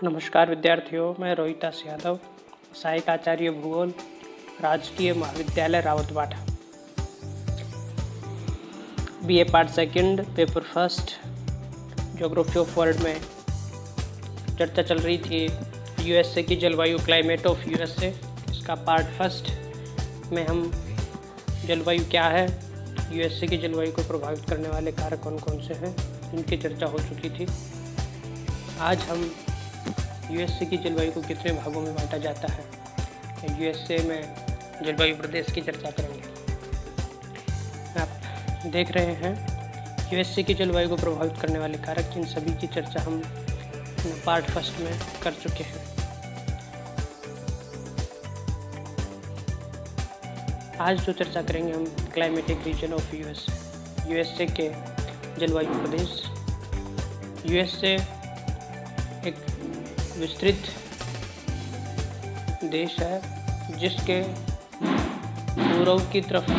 नमस्कार विद्यार्थियों, मैं रोहितास यादव, सहायक आचार्य भूगोल, राजकीय महाविद्यालय Rawatbara. BA part second, paper first, geography of world में चर्चा चल रही थी यूएसए की जलवायु, क्लाइमेट ऑफ यूएसए। इसका पार्ट फर्स्ट में हम जलवायु क्या है, यूएसए की जलवायु को प्रभावित करने वाले कारक कौन कौन से हैं, इनकी चर्चा हो चुकी थी। आज हम यूएसए की जलवायु को कितने भागों में बांटा जाता है, यूएसए में जलवायु प्रदेश की चर्चा करेंगे। आप देख रहे हैं यूएसए की जलवायु को प्रभावित करने वाले कारक, इन सभी की चर्चा हम पार्ट फर्स्ट में कर चुके हैं। आज जो चर्चा करेंगे हम climatic reason of USA, USA के जलवायु प्रदेश। यूएसए एक विस्तृत देश है जिसके पूर्व की तरफ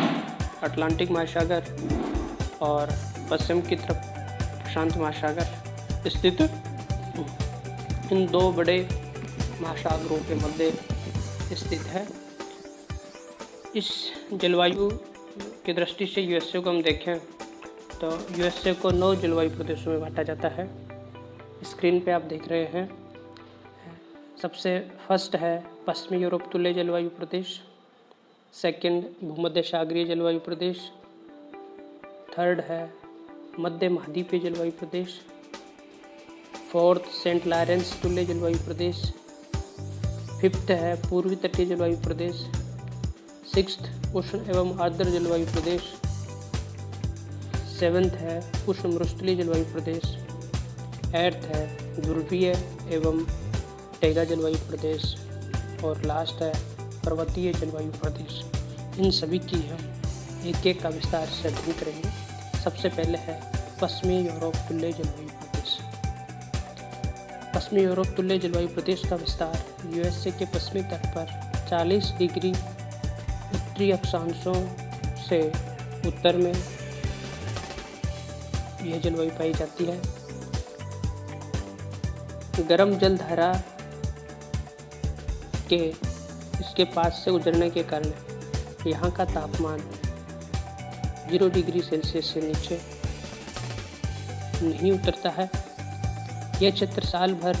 अटलांटिक महासागर और पश्चिम की तरफ प्रशांत महासागर स्थित, इन दो बड़े महासागरों के मध्य स्थित है। इस जलवायु की दृष्टि से यूएसए को हम देखें तो यूएसए को 9 जलवायु प्रदेशों में बांटा जाता है। स्क्रीन पे आप देख रहे हैं। सबसे फर्स्ट है पश्चिमी यूरोप तुल्य जलवायु प्रदेश, सेकंड भूमध्य सागरीय जलवायु प्रदेश, थर्ड है मध्य महाद्वीपीय जलवायु प्रदेश, फोर्थ सेंट लॉरेंस तुल्य जलवायु प्रदेश, फिफ्थ है पूर्वी तटीय जलवायु प्रदेश, सिक्स्थ उष्ण एवं आर्द्र जलवायु प्रदेश, सेवन्थ है उष्ण मरुस्थलीय जलवायु प्रदेश, एट्थ है ध्रुवीय एवं टैगा जलवायु प्रदेश, और लास्ट है पर्वतीय जलवायु प्रदेश। इन सभी की हम एक एक का विस्तार से अध्ययन करेंगे। सबसे पहले है पश्चिमी यूरोप तुल्य जलवायु प्रदेश। पश्चिमी यूरोप तुल्य जलवायु प्रदेश का विस्तार यूएसए के पश्चिमी तट पर 40 डिग्री उत्तरी अक्षांशों से उत्तर में यह जलवायु पाई जाती है। गर्म जलधारा के इसके पास से गुजरने के कारण यहाँ का तापमान 0 डिग्री सेल्सियस से नीचे नहीं उतरता है। यह क्षेत्र साल भर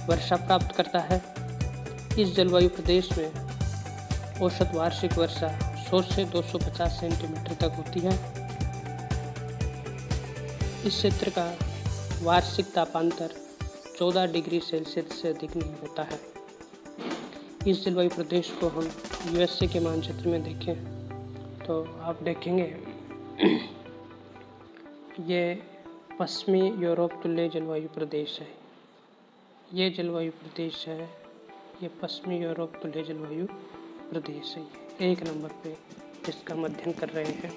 वर्षा प्राप्त करता है। इस जलवायु प्रदेश में औसत वार्षिक वर्षा 100 से 250 सेंटीमीटर तक होती है। इस क्षेत्र का वार्षिक तापांतर 14 डिग्री सेल्सियस से अधिक नहीं होता है। इस जलवायु प्रदेश को हम यूएसए के मानचित्र में देखें तो आप देखेंगे ये पश्चिमी यूरोप तुल्य जलवायु प्रदेश है। ये जलवायु प्रदेश है, ये पश्चिमी यूरोप तुल्य जलवायु प्रदेश है। 1 नंबर पे जिसका हम अध्ययन कर रहे हैं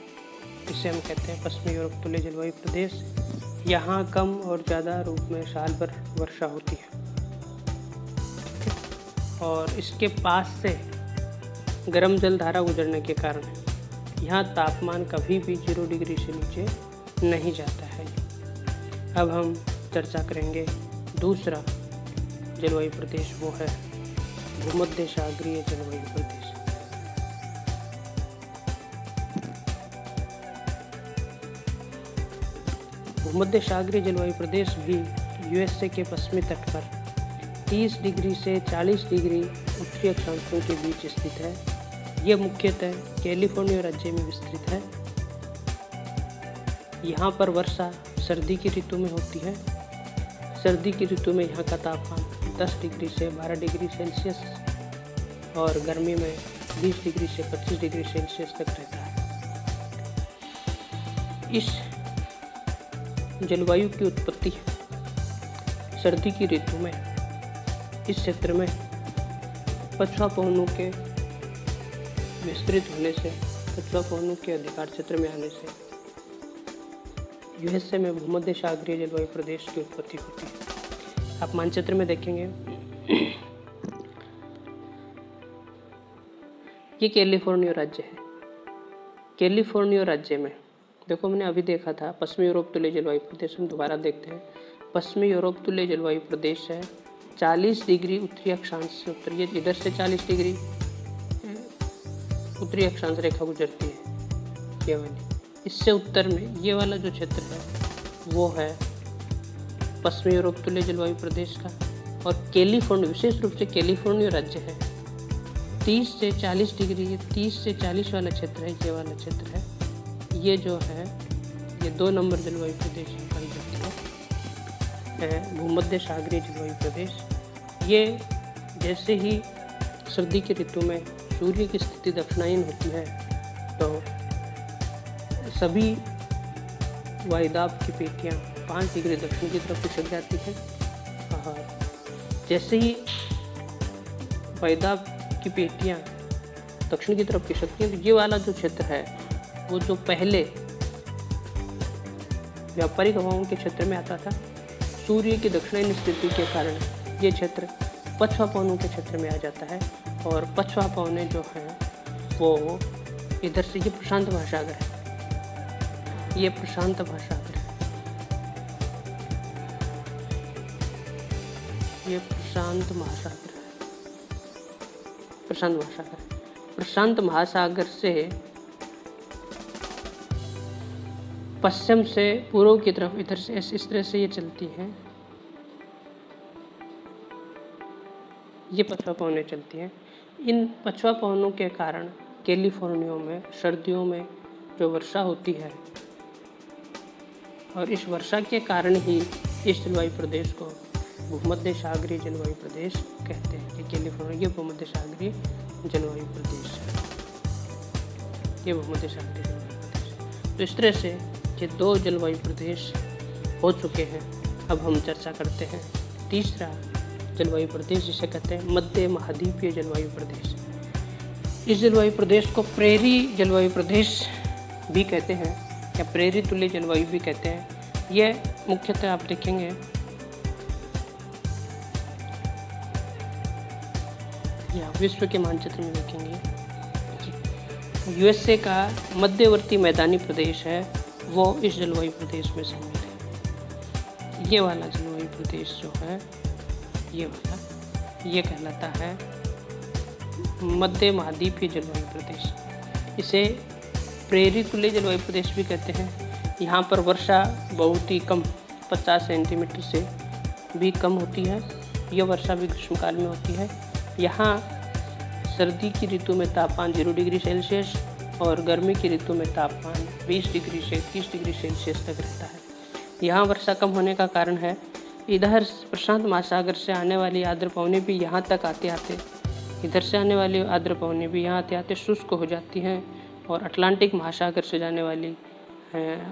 इसे हम कहते हैं पश्चिमी यूरोप तुल्य जलवायु प्रदेश। यहाँ कम और ज़्यादा रूप में साल भर वर्षा होती है और इसके पास से गर्म जलधारा गुजरने के कारण यहाँ तापमान कभी भी 0 डिग्री से नीचे नहीं जाता है। अब हम चर्चा करेंगे दूसरा जलवायु प्रदेश, वो है भूमध्य सागरीय जलवायु प्रदेश। भूमध्य सागरीय जलवायु प्रदेश भी यूएसए के पश्चिमी तट पर 30 डिग्री से 40 डिग्री उत्तरी अक्षांशों के बीच स्थित है। यह मुख्यतः कैलिफोर्निया राज्य में विस्तृत है। यहाँ पर वर्षा सर्दी की ऋतु में होती है। सर्दी की ऋतु में यहाँ का तापमान 10 डिग्री से 12 डिग्री सेल्सियस और गर्मी में 20 डिग्री से 25 डिग्री सेल्सियस तक रहता है। इस जलवायु की उत्पत्ति सर्दी की ऋतु में इस क्षेत्र में पछुआ पवनों के विस्तृत होने से, पछुआ पवनों के अधिकार क्षेत्र में आने से यूएसए में भूमध्य सागरीय जलवायु प्रदेश की उत्पत्ति होती है। आप मानचित्र में देखेंगे ये कैलिफोर्निया राज्य है। कैलिफोर्निया राज्य में देखो, मैंने अभी देखा था पश्चिमी यूरोप तुल्य जलवायु प्रदेश, हम दोबारा देखते हैं। पश्चिमी यूरोप तुल्य जलवायु प्रदेश है 40 डिग्री उत्तरी अक्षांश से उत्तर, ये इधर से 40 डिग्री उत्तरी अक्षांश रेखा गुजरती है ये वाली। इससे उत्तर में ये वाला जो क्षेत्र है वो है पश्चिमी यूरोप तुल्य जलवायु प्रदेश का, और कैलिफोर्निया, विशेष रूप से कैलिफोर्निया राज्य है 30 से 40 डिग्री, ये 30 से 40 वाला क्षेत्र है, ये वाला क्षेत्र है। ये जो है ये 2 नंबर जलवायु प्रदेश पाई जाती है, भूमध्य सागरीय जलवायु प्रदेश। ये जैसे ही सर्दी की ऋतु में सूर्य की स्थिति दक्षिणायन होती है तो सभी वायुदाब की पेटियाँ 5 डिग्री दक्षिण की तरफ खिसक जाती है, और जैसे ही वायुदाब की पेटियाँ दक्षिण की तरफ खिसकती हैं तो ये वाला जो क्षेत्र है वो जो पहले व्यापारिक हवाओं के क्षेत्र में आता था, सूर्य की दक्षिणायन स्थिति के कारण ये क्षेत्र पछुआ पवनों के क्षेत्र में आ जाता है, और पछुआ पवनें जो हैं वो इधर से, ये प्रशांत महासागर है, ये प्रशांत महासागर है, ये प्रशांत महासागर है, प्रशांत महासागर, प्रशांत महासागर से पश्चिम से पूर्व की तरफ इधर से इस तरह से ये चलती है, ये पछुआ पवनें चलती हैं। इन पछुआ पवनों के कारण कैलिफोर्निया में सर्दियों में जो वर्षा होती है, और इस वर्षा के कारण ही इस जलवायु प्रदेश को भूमध्य सागरीय जलवायु प्रदेश कहते हैं। कि कैलिफोर्निया ये भूमध्य सागरीय जलवायु प्रदेश है, ये भूमध्य सागरीय जलवायु प्रदेश। तो इस तरह से ये 2 जलवायु प्रदेश हो चुके हैं। अब हम चर्चा करते हैं तीसरा जलवायु प्रदेश, जिसे कहते हैं मध्य महाद्वीपीय जलवायु प्रदेश। इस जलवायु प्रदेश को प्रेरी जलवायु प्रदेश भी कहते हैं, या प्रेरी तुल्य जलवायु भी कहते हैं। यह मुख्यतः आप देखेंगे या विश्व के मानचित्र में देखेंगे, यूएसए का मध्यवर्ती मैदानी प्रदेश है वो इस जलवायु प्रदेश में शामिल है। ये वाला जलवायु प्रदेश जो है ये वाला, ये कहलाता है मध्य महाद्वीपीय जलवायु प्रदेश। इसे प्रेरी तुल्य जलवायु प्रदेश भी कहते हैं। यहाँ पर वर्षा बहुत ही कम 50 सेंटीमीटर से भी कम होती है। यह वर्षा भी ग्रीष्मकाल में होती है। यहाँ सर्दी की ऋतु में तापमान 0 डिग्री सेल्सियस और गर्मी की ऋतु में तापमान 20 डिग्री से 30 डिग्री सेल्सियस तक रहता है। यहाँ वर्षा कम होने का कारण है इधर प्रशांत महासागर से आने वाली आर्द्र पवनें भी यहाँ तक आते आते, इधर से आने वाली आर्द्र पवनें भी यहाँ आते आते शुष्क हो जाती हैं, और अटलांटिक महासागर से जाने वाली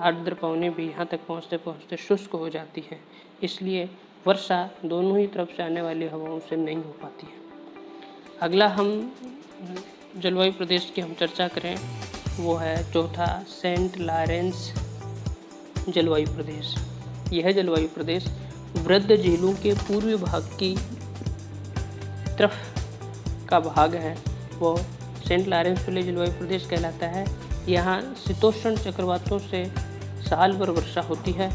आर्द्र पवनें भी यहाँ तक पहुँचते पहुँचते शुष्क हो जाती हैं। इसलिए वर्षा दोनों ही तरफ से आने वाली हवाओं से नहीं हो पाती है। अगला हम जलवायु प्रदेश की हम चर्चा करें वो है चौथा सेंट लॉरेंस जलवायु प्रदेश। यह जलवायु प्रदेश वृद्ध झीलों के पूर्वी भाग की तरफ का भाग है, वो सेंट लॉरेंस तुल्य जलवायु प्रदेश कहलाता है। यहाँ शीतोष्ण चक्रवातों से साल भर वर्षा होती है।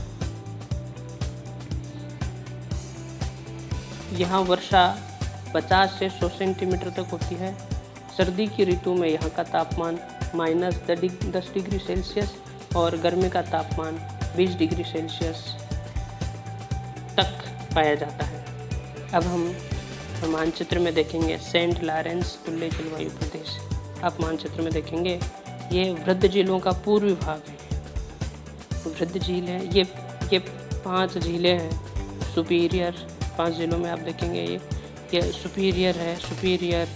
यहाँ वर्षा 50 से 100 सेंटीमीटर तक होती है। सर्दी की ऋतु में यहाँ का तापमान -10 डिग्री सेल्सियस और गर्मी का तापमान 20 डिग्री सेल्सियस तक पाया जाता है। अब हम मानचित्र में देखेंगे सेंट लॉरेंस तुल्य जलवायु प्रदेश। आप मानचित्र में देखेंगे ये वृद्ध झीलों का पूर्वी भाग है। वृद्ध झील है, ये 5 झीलें हैं सुपीरियर। 5 झीलों में आप देखेंगे ये सुपीरियर है, सुपीरियर,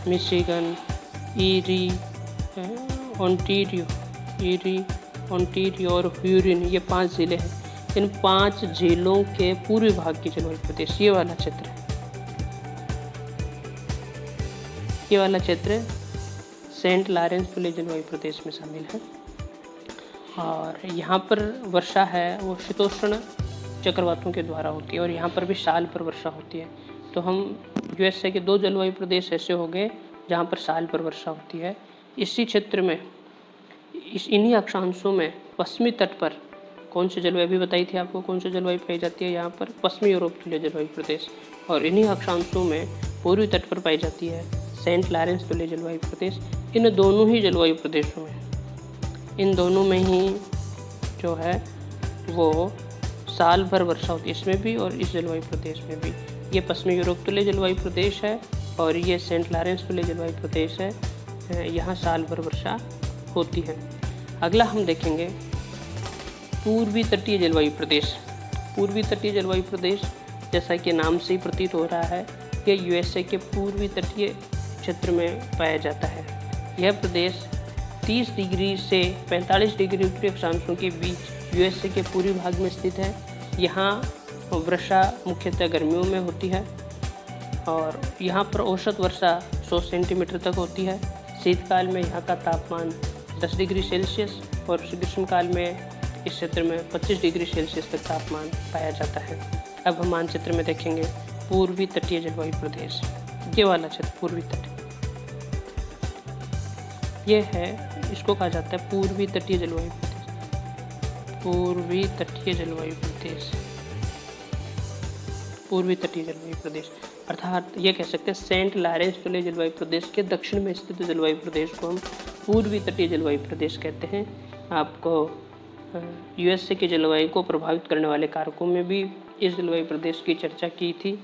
मिशिगन, ईरी, ओंटारियो और ह्यूरन, ये 5 झीलें हैं। इन 5 झीलों के पूर्वी भाग की जलवायु प्रदेश ये वाला क्षेत्र है। ये वाला क्षेत्र सेंट लॉरेंस तुल्य जलवायु प्रदेश में शामिल है। और यहाँ पर वर्षा है वो शीतोष्ण चक्रवातों के द्वारा होती है, और यहाँ पर भी साल पर वर्षा होती है। तो हम यूएसए के 2 जलवायु प्रदेश ऐसे हो गए जहाँ पर साल पर वर्षा होती है। इसी क्षेत्र में इन्हीं अक्षांशों में पश्चिमी तट पर कौन सी जलवायु भी बताई थी आपको, कौन सी जलवायु पाई जाती है यहाँ पर, पश्चिमी यूरोपीय जलवायु प्रदेश। और इन्हीं अक्षांशों में पूर्वी तट पर पाई जाती है सेंट लॉरेंस तुल्य जलवायु प्रदेश। इन दोनों ही जलवायु प्रदेशों में, इन दोनों में ही जो है वो साल भर वर्षा होती है, इसमें भी और इस जलवायु प्रदेश में भी। ये पश्चिमी यूरोप तुल्य जलवायु प्रदेश है और ये सेंट लॉरेंस तुल्य जलवायु प्रदेश है, यहाँ साल भर वर्षा होती है। अगला हम देखेंगे पूर्वी तटीय जलवायु प्रदेश। पूर्वी तटीय जलवायु प्रदेश जैसा कि नाम से ही प्रतीत हो रहा है, यह यूएसए के पूर्वी तटीय क्षेत्र में पाया जाता है। यह प्रदेश 30 डिग्री से 45 डिग्री उत्तरी अक्षांशों के बीच यूएसए के पूर्वी भाग में स्थित है। यहाँ वर्षा मुख्यतः गर्मियों में होती है और यहाँ पर औसत वर्षा 100 सेंटीमीटर तक होती है। शीतकाल में यहाँ का तापमान 10 डिग्री सेल्सियस और ग्रीष्मकाल में इस क्षेत्र में 25 डिग्री सेल्सियस तक तापमान पाया जाता है। अब हम मानचित्र में देखेंगे पूर्वी तटीय जलवायु प्रदेश। ये वाला क्षेत्र पूर्वी तट, ये है, इसको कहा जाता है पूर्वी तटीय जलवायु प्रदेश। पूर्वी तटीय जलवायु प्रदेश, पूर्वी तटीय जलवायु प्रदेश अर्थात ये कह सकते हैं सेंट लॉरेंस तुल्य जलवायु प्रदेश के दक्षिण में स्थित जलवायु प्रदेश को हम पूर्वी तटीय जलवायु प्रदेश कहते हैं। आपको यूएसए की जलवायु को प्रभावित करने वाले कारकों में भी इस जलवायु प्रदेश की चर्चा की थी।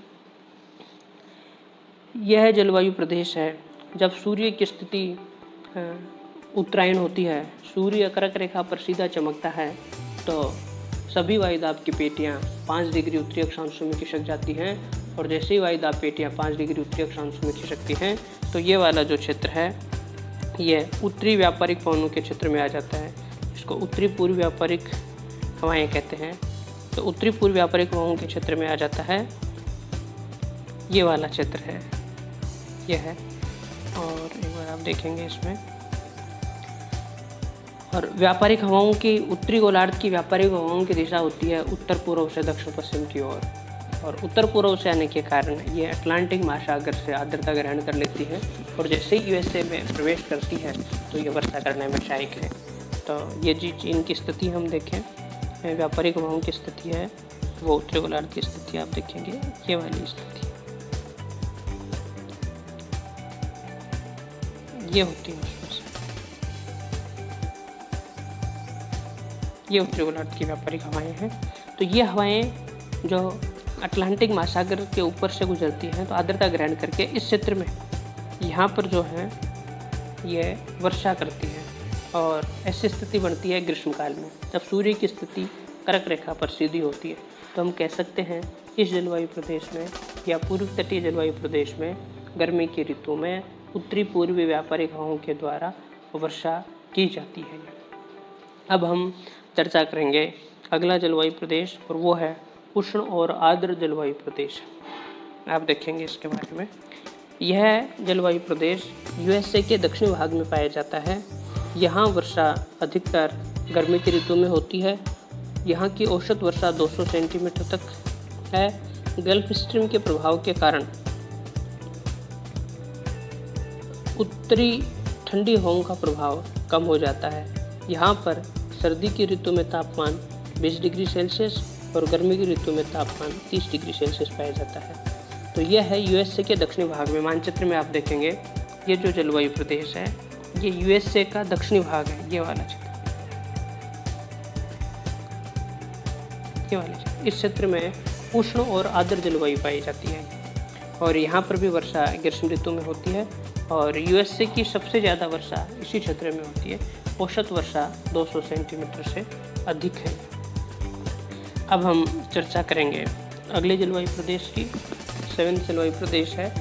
यह जलवायु प्रदेश है जब सूर्य की स्थिति उत्तरायण होती है, सूर्य कर्क रेखा पर सीधा चमकता है, तो सभी वायुदाब की पेटियां 5 डिग्री उत्तरी अक्षांशों में खिसक जाती हैं और जैसे ही वायुदाब पेटियां 5 डिग्री उत्तरी अक्षांशों में खिसकती हैं तो ये वाला जो क्षेत्र है ये उत्तरी व्यापारिक पवनों के क्षेत्र में आ जाता है। इसको उत्तरी पूर्व व्यापारिक हवाएं कहते हैं। तो उत्तरी पूर्व व्यापारिक हवाओं के क्षेत्र में आ जाता है, ये वाला क्षेत्र है, ये है। और एक बार आप देखेंगे इसमें, और व्यापारिक हवाओं की उत्तरी गोलार्ध की व्यापारिक हवाओं की दिशा होती है उत्तर पूर्व से दक्षिण पश्चिम की ओर, और उत्तर पूर्व से आने के कारण ये अटलांटिक महासागर से आर्द्रता ग्रहण कर लेती है और जैसे ही यूएसए में प्रवेश करती है तो ये वर्षा करने में सहायक है। तो ये इनकी स्थिति हम देखें, व्यापारिक हवाओं की स्थिति है वो उत्तरी गोलार्ध की स्थिति आप देखेंगे, ये वाली स्थिति ये होती है उसमें से, ये उत्तरी गोलार्ध की व्यापारिक हवाएं हैं। तो ये हवाएं जो अटलांटिक महासागर के ऊपर से गुजरती हैं तो आर्द्रता ग्रहण करके इस क्षेत्र में यहाँ पर जो है ये वर्षा करती है और ऐसी स्थिति बनती है ग्रीष्मकाल में जब सूर्य की स्थिति कर्क रेखा पर सीधी होती है। तो हम कह सकते हैं इस जलवायु प्रदेश में या पूर्व तटीय जलवायु प्रदेश में गर्मी की ऋतु में उत्तरी पूर्वी व्यापारिक हवाओं के द्वारा वर्षा की जाती है। अब हम चर्चा करेंगे अगला जलवायु प्रदेश और वो है उष्ण और आर्द्र जलवायु प्रदेश। आप देखेंगे इसके बारे में, यह जलवायु प्रदेश यूएसए के दक्षिणी भाग में पाया जाता है। यहाँ वर्षा अधिकतर गर्मी की ऋतु में होती है। यहाँ की औसत वर्षा 200 सेंटीमीटर तक है। गल्फ स्ट्रीम के प्रभाव के कारण उत्तरी ठंडी हवाओं का प्रभाव कम हो जाता है। यहाँ पर सर्दी की ऋतु में तापमान 20 डिग्री सेल्सियस और गर्मी की ऋतु में तापमान 30 डिग्री सेल्सियस पाया जाता है। तो यह है यूएसए के दक्षिणी भाग में। मानचित्र में आप देखेंगे ये जो जलवायु प्रदेश है ये यूएसए का दक्षिणी भाग है, ये वाला क्षेत्र, ये वाला क्षेत्र। इस क्षेत्र में उष्ण और आर्द्र जलवायु पाई जाती है और यहाँ पर भी वर्षा ग्रीष्म ऋतु में होती है और यूएसए की सबसे ज़्यादा वर्षा इसी क्षेत्र में होती है। औसत वर्षा 200 सेंटीमीटर से अधिक है। अब हम चर्चा करेंगे अगले जलवायु प्रदेश की। 7वां जलवायु प्रदेश है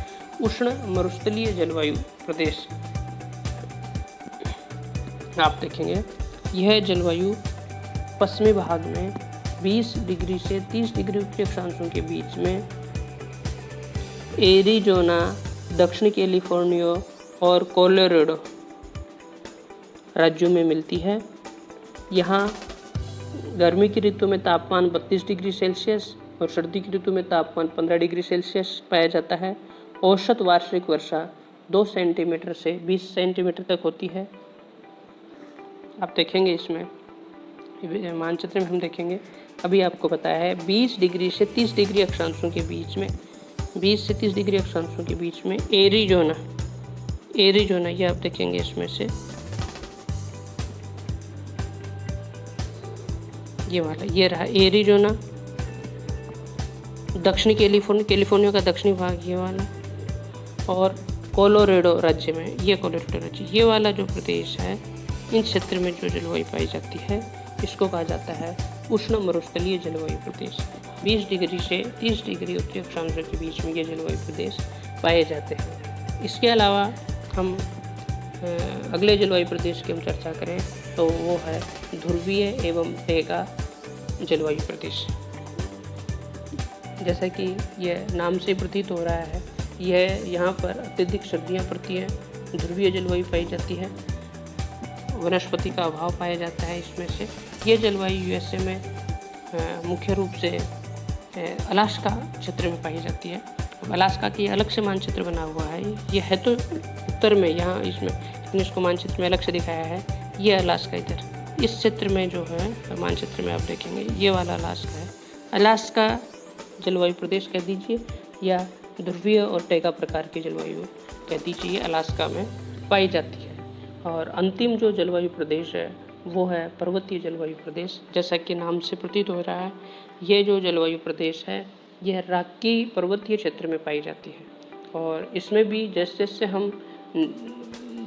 उष्ण मरुस्थलीय जलवायु प्रदेश। आप देखेंगे यह जलवायु पश्चिमी भाग में 20 डिग्री से 30 डिग्री उत्तरी अक्षांशों के बीच में एरिजोना, दक्षिण कैलिफोर्निया और कोलोराडो राज्यों में मिलती है। यहाँ गर्मी की ऋतु में तापमान 32 डिग्री सेल्सियस और सर्दी की ऋतु में तापमान 15 डिग्री सेल्सियस पाया जाता है। औसत वार्षिक वर्षा 2 सेंटीमीटर से 20 सेंटीमीटर तक होती है। आप देखेंगे इसमें मानचित्र में हम देखेंगे। अभी आपको बताया है 20 डिग्री से 30 डिग्री अक्षांशों के बीच में, 20 से 30 डिग्री अक्षांशों के बीच में एरिजोना ये आप देखेंगे इसमें से ये वाला, ये रहा एरिजोना। दक्षिणी कैलिफोर्निया का दक्षिणी भाग ये वाला, और कोलोराडो राज्य में ये कोलोराडो राज्य, ये वाला जो प्रदेश है, इन क्षेत्र में जो जलवायु पाई जाती है इसको कहा जाता है उष्ण मरुस्थलीय जलवायु प्रदेश। 20 डिग्री से 30 डिग्री उत्तरी अक्षांशों के बीच में ये जलवायु प्रदेश पाए जाते हैं। इसके अलावा हम अगले जलवायु प्रदेश की हम चर्चा करें तो वो है ध्रुवीय एवं टैगा जलवायु प्रदेश। जैसा कि यह नाम से प्रतीत हो रहा है, यह यहाँ पर अत्यधिक सर्दियाँ पड़ती हैं, ध्रुवीय जलवायु पाई जाती है, वनस्पति का अभाव पाया जाता है इसमें से। ये जलवायु यूएसए में मुख्य रूप से अलास्का क्षेत्र में पाई जाती है। अलास्का की अलग से मानचित्र बना हुआ है, ये है तो उत्तर में यहाँ इसमें, लेकिन इसको मानचित्र में अलग से दिखाया है। ये अलास्का इधर इस क्षेत्र में जो है मानचित्र में आप देखेंगे ये वाला अलास्का है। अलास्का जलवायु प्रदेश कह दीजिए या ध्रुवीय और टैगा प्रकार की जलवायु कह दीजिए, अलास्का में पाई जाती है। और अंतिम जो जलवायु प्रदेश है वो है पर्वतीय जलवायु प्रदेश। जैसा कि नाम से प्रतीत हो रहा है, ये जो जलवायु प्रदेश है यह रॉकी पर्वतीय क्षेत्र में पाई जाती है। और इसमें भी जैसे जैसे हम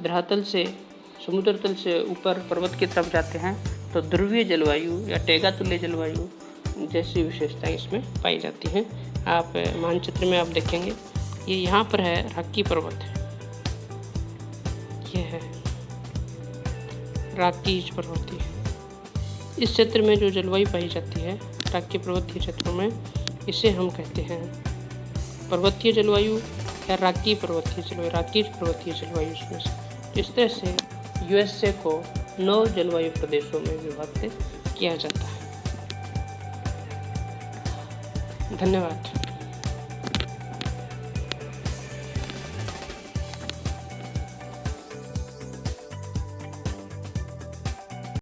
धरातल से, समुद्र तल से ऊपर पर्वत की तरफ जाते हैं तो ध्रुवीय जलवायु या टैगा तुल्य जलवायु जैसी विशेषताएं इसमें पाई जाती हैं। आप मानचित्र में आप देखेंगे ये यहाँ पर है रॉकी पर्वत, ये है रॉकीज पर्वतीय। इस क्षेत्र में जो जलवायु पाई जाती है रॉकी पर्वतीय क्षेत्रों में, इसे हम कहते हैं पर्वतीय जलवायु या रॉकी पर्वतीय जलवायु, रॉकीज पर्वतीय जलवायु इसमें से। इस तरह से यूएसए को 9 जलवायु प्रदेशों में विभक्त किया जाता है। धन्यवाद।